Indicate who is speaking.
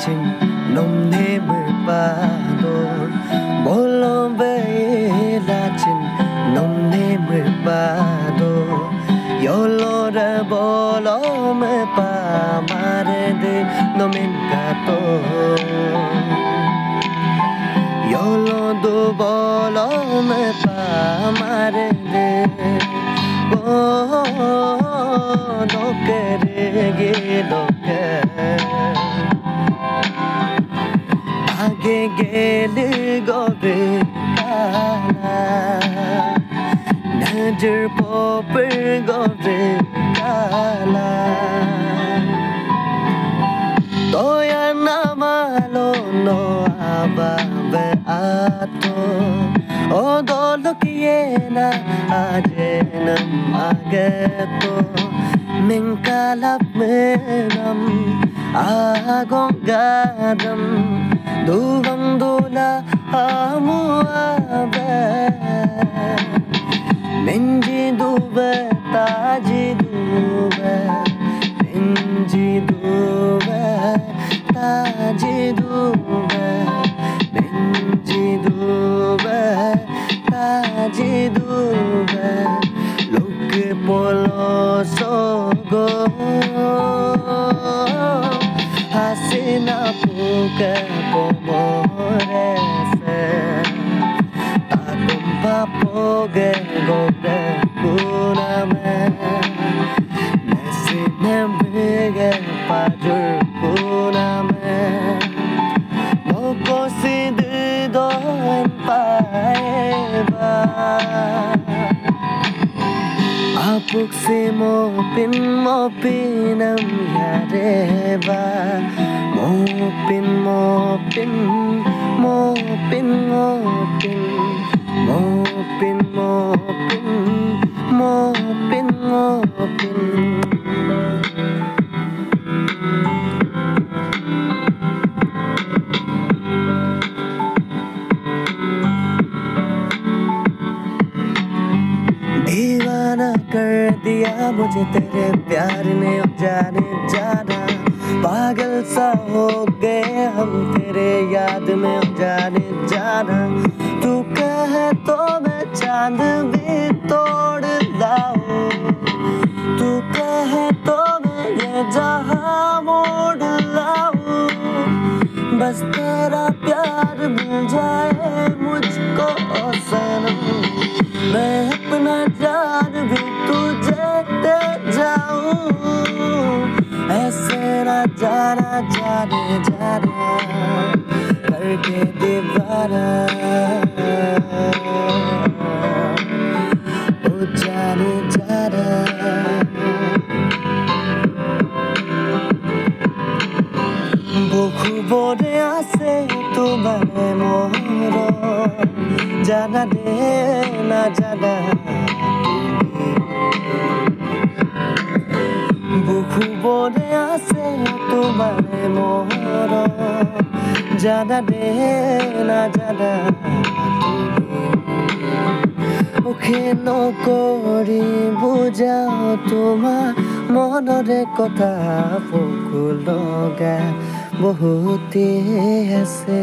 Speaker 1: chin nom nemer pador bolo be la chin nom nemer pador yolo de bolo me pa mare de nomen kato yolo do bolo me pa mare de आगे गेल गोबे काला नजर पोपर गोबे काला तो या नामालो no आबा बे आतो ओ दोलो किए ना आजे नम आगतो Mengkalap menam agong gadam Dubang dula amu abe Nenji dube taji dube Nenji dube taji dube Nenji dube taji dube Loke polo sogo Hasina puke pomore se Takumpa poge gode kuname Nesine bige pajur kuname Moko sidido en paeba Apuk se mopinam yareva Mopin Mopin Mopin Mopin Mopin Mopin Mopin दीवाना कर दिया मुझे तेरे प्यार ने जाने जाना पागल सा हो गए हम तेरे याद में जाने जाना तू कहे तो मैं चांद भी तोड़ लाऊं तू कहे तो मैं ये जहां मोड़ लाऊं बस तेरा प्यार मिल जाए मुझको ओ सनम मैं अपना जान भी तुझे दे जाऊं ऐसे ना जाना जाने जाना करके दीवाना ओ जाने जाना बुखु बोले आसे तुम्हारे मोरो जाना दे ना जाना बुखु बोले आसे तुम्हारे मोरो जाना दे ना जाना मुखे नकरी बुझाओ तुम्हार मनरे कथा बुकु लगा बहुते আছে